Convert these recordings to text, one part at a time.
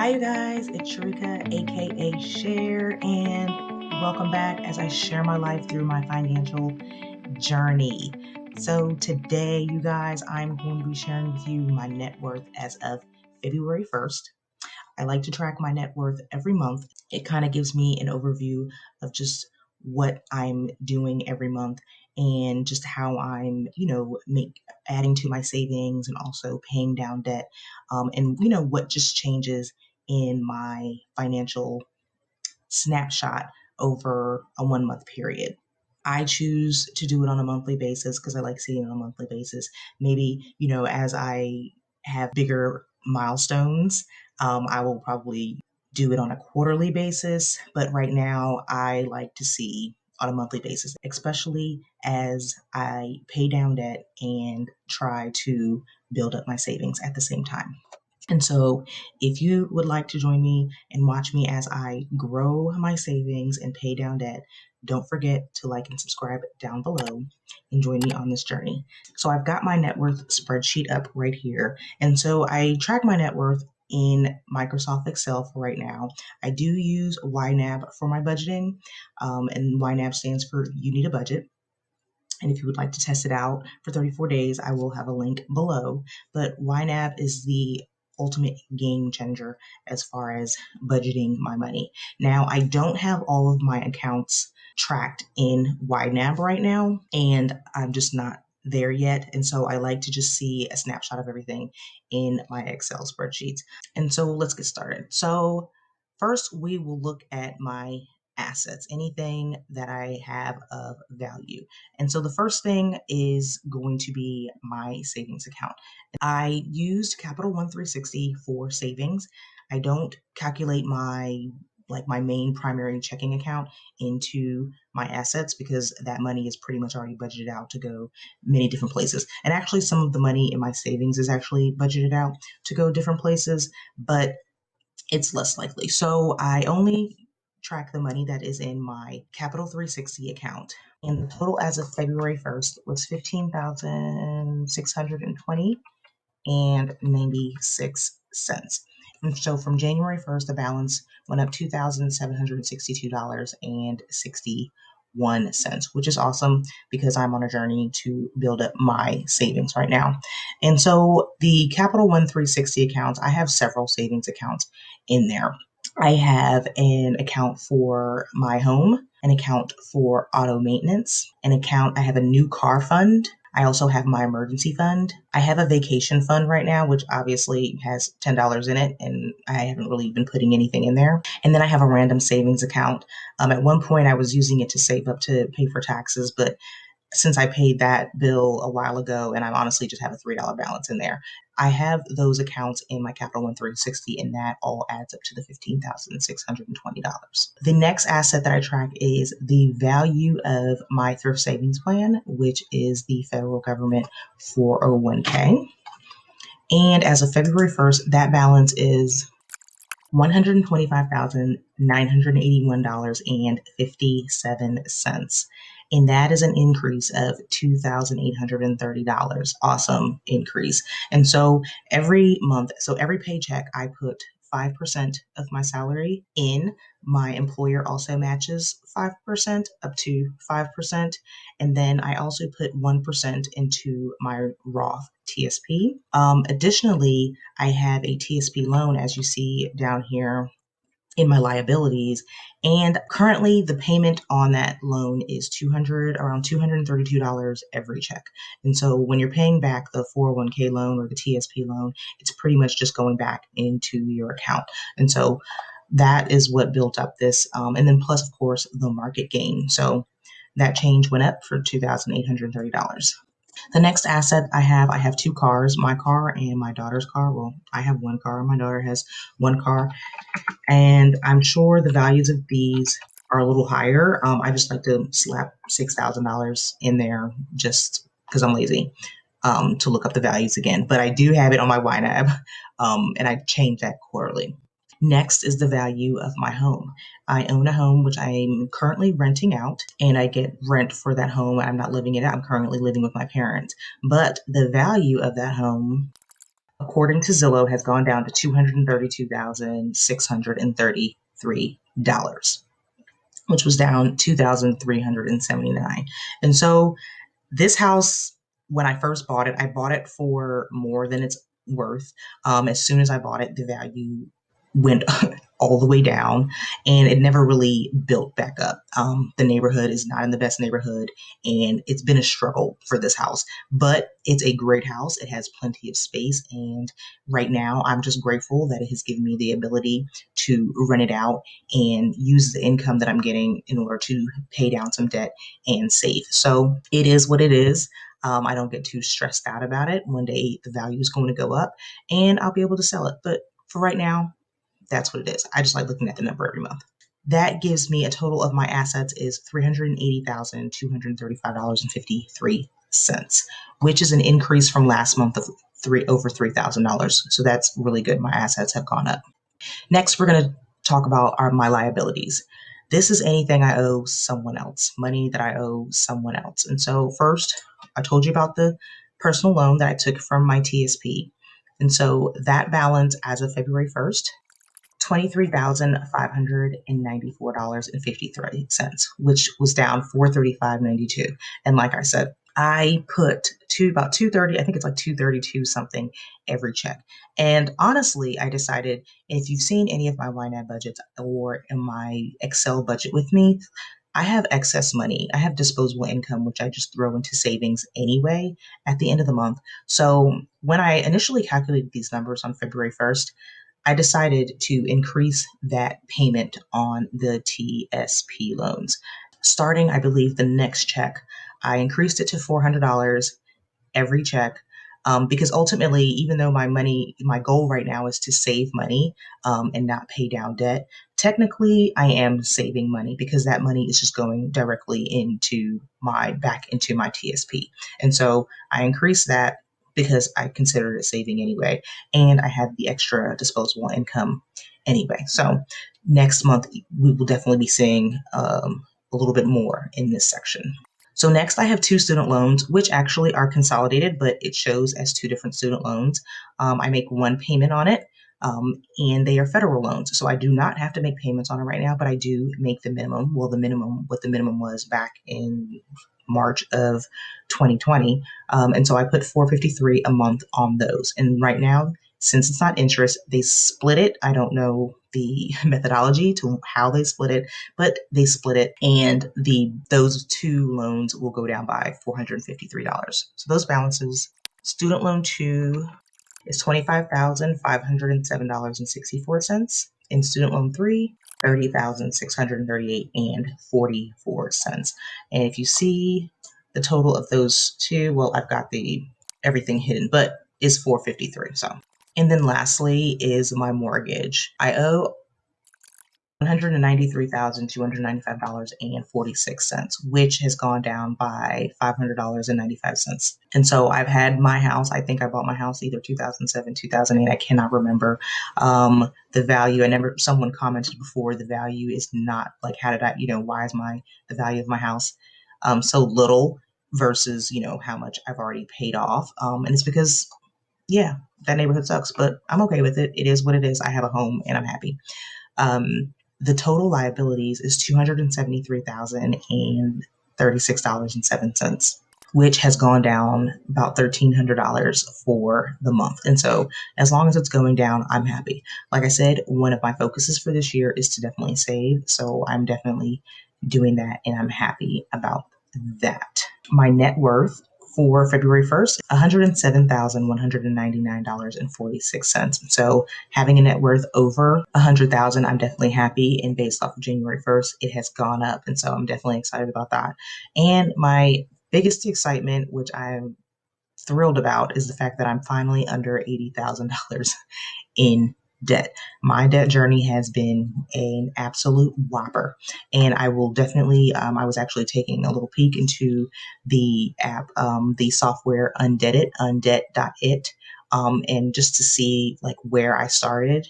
Hi, you guys. It's Sharika, aka Cher, and welcome back as I share my life through my financial journey. So, today, you guys, I'm going to be sharing with you my net worth as of February 1st. I like to track my net worth every month. It kind of gives me an overview of just what I'm doing every month and just how I'm, adding to my savings and also paying down debt. And what just changes in my financial snapshot over a 1 month period. I choose to do it on a monthly basis because I like seeing it on a monthly basis. Maybe, as I have bigger milestones, I will probably do it on a quarterly basis. But right now, I like to see on a monthly basis, especially as I pay down debt and try to build up my savings at the same time. And so, if you would like to join me and watch me as I grow my savings and pay down debt, don't forget to like and subscribe down below and join me on this journey. So, I've got my net worth spreadsheet up right here. And so, I track my net worth in Microsoft Excel for right now. I do use YNAB for my budgeting, and YNAB stands for You Need a Budget. And if you would like to test it out for 34 days, I will have a link below. But YNAB is the ultimate game changer as far as budgeting my money. Now, I don't have all of my accounts tracked in YNAB right now, and I'm just not there yet. And so I like to just see a snapshot of everything in my Excel spreadsheets. And so let's get started. So, first, we will look at my assets, anything that I have of value. And so the first thing is going to be my savings account. I used Capital One 360 for savings. I don't calculate my main primary checking account into my assets because that money is pretty much already budgeted out to go many different places. And actually some of the money in my savings is actually budgeted out to go different places, but it's less likely. So I only track the money that is in my Capital 360 account. And the total as of February 1st was 15,620 and 96 cents. And so from January 1st, the balance went up $2,762 and 61 cents, which is awesome because I'm on a journey to build up my savings right now. And so the Capital One 360 accounts, I have several savings accounts in there. I have an account for my home, an account for auto maintenance, I have a new car fund. I also have my emergency fund. I have a vacation fund right now, which obviously has $10 in it, and I haven't really been putting anything in there. And then I have a random savings account. At one point, I was using it to save up to pay for taxes, but since I paid that bill a while ago, and I honestly just have a $3 balance in there, I have those accounts in my Capital One 360, and that all adds up to the $15,620. The next asset that I track is the value of my thrift savings plan, which is the federal government 401k. And as of February 1st, that balance is $125,981.57. And that is an increase of $2,830. Awesome increase. And so every month, so every paycheck, I put 5% of my salary in. My employer also matches 5% up to 5%. And then I also put 1% into my Roth TSP. Additionally, I have a TSP loan, as you see down here in my liabilities. And currently the payment on that loan is around $232 every check. And so when you're paying back the 401k loan or the TSP loan, it's pretty much just going back into your account. And so that is what built up this. And then plus, of course, the market gain. So that change went up for $2,830. The next asset I have two cars, my car and my daughter's car. Well, I have one car, my daughter has one car. And I'm sure the values of these are a little higher. I just like to slap $6,000 in there just because I'm lazy to look up the values again. But I do have it on my YNAB, and I change that quarterly. Next is the value of my home. I own a home which I'm currently renting out, and I get rent for that home. I'm not living in it. I'm currently living with my parents. But the value of that home according to Zillow, has gone down to $232,633, which was down 2,379. And so this house, when I first bought it, I bought it for more than it's worth. As soon as I bought it, the value went all the way down, and it never really built back up. The neighborhood is not in the best neighborhood, and it's been a struggle for this house, but it's a great house. It has plenty of space, and right now I'm just grateful that it has given me the ability to rent it out and use the income that I'm getting in order to pay down some debt and save. So it is what it is. I don't get too stressed out about it. One day the value is going to go up and I'll be able to sell it. But for right now, that's what it is. I just like looking at the number every month. That gives me a total of my assets is $380,235.53, which is an increase from last month of over $3,000. So that's really good. My assets have gone up. Next, we're going to talk about my liabilities. This is anything I owe someone else, money that I owe someone else. And so first, I told you about the personal loan that I took from my TSP. And so that balance as of February 1st, $23,594.53, which was down $435.92. And like I said, I put about 230, I think it's like 232 something every check. And honestly, I decided, and if you've seen any of my YNAB budgets or in my Excel budget with me, I have excess money. I have disposable income, which I just throw into savings anyway at the end of the month. So when I initially calculated these numbers on February 1st, I decided to increase that payment on the TSP loans. Starting, I believe, the next check, I increased it to $400 every check. Because ultimately, even though my goal right now is to save money and not pay down debt, technically I am saving money because that money is just going directly back into my TSP. And so I increased that because I considered it saving anyway, and I had the extra disposable income anyway. So next month we will definitely be seeing a little bit more in this section. So next I have two student loans, which actually are consolidated, but it shows as two different student loans. I make one payment on it, and they are federal loans. So I do not have to make payments on it right now, but I do make the minimum. Well, what the minimum was back in March of 2020. And so I put $453 a month on those. And right now, since it's not interest, they split it. I don't know the methodology to how they split it, but they split it, and those two loans will go down by $453. So those balances, student loan 2 is $25,507.64, and student loan 3, $30,638.44. And if you see the total of those two, well, I've got everything hidden, but is $453. So, and then lastly is my mortgage. I owe $193,295.46, which has gone down by $500.95. And so I've had my house, I think I bought my house either 2007, 2008, I cannot remember. The value, someone commented before, the value is not like, why is the value of my house so little versus, how much I've already paid off. And it's because, yeah, that neighborhood sucks, but I'm okay with it. It is what it is. I have a home and I'm happy. The total liabilities is $273,036.07, which has gone down about $1,300 for the month. And so as long as it's going down, I'm happy. Like I said, one of my focuses for this year is to definitely save. So I'm definitely doing that, and I'm happy about that. My net worth for February 1st, $107,199.46. So having a net worth over $100,000, I'm definitely happy. And based off of January 1st, it has gone up. And so I'm definitely excited about that. And my biggest excitement, which I'm thrilled about, is the fact that I'm finally under $80,000 in debt. My debt journey has been an absolute whopper, and I will definitely, I was actually taking a little peek into the app, the software undebt.it, and just to see like where I started.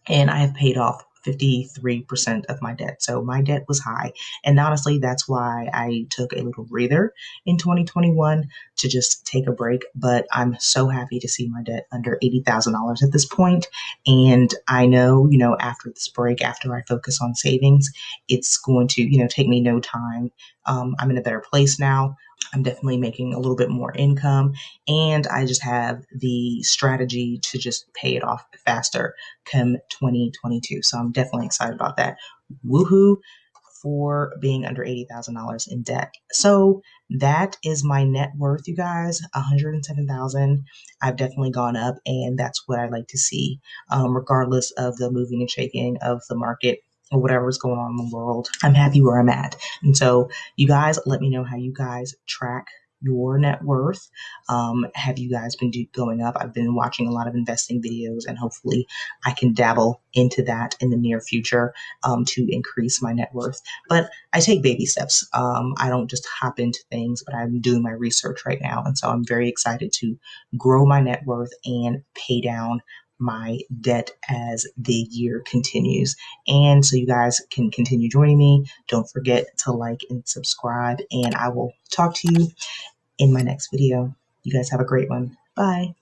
And I have paid off 53% of my debt. So my debt was high. And honestly, that's why I took a little breather in 2021 to just take a break. But I'm so happy to see my debt under $80,000 at this point. And I know, after this break, after I focus on savings, it's going to, take me no time. I'm in a better place now. I'm definitely making a little bit more income, and I just have the strategy to just pay it off faster come 2022. So I'm definitely excited about that. Woohoo for being under $80,000 in debt. So that is my net worth, you guys, 107,000. I've definitely gone up, and that's what I like to see, regardless of the moving and shaking of the market or whatever's going on in the world. I'm happy where I'm at. And so you guys, let me know how you guys track your net worth. Have you guys been going up? I've been watching a lot of investing videos, and hopefully I can dabble into that in the near future to increase my net worth. But I take baby steps. I don't just hop into things, but I'm doing my research right now. And so I'm very excited to grow my net worth and pay down my debt as the year continues. And so you guys can continue joining me. Don't forget to like and subscribe, and I will talk to you in my next video. You guys have a great one. Bye.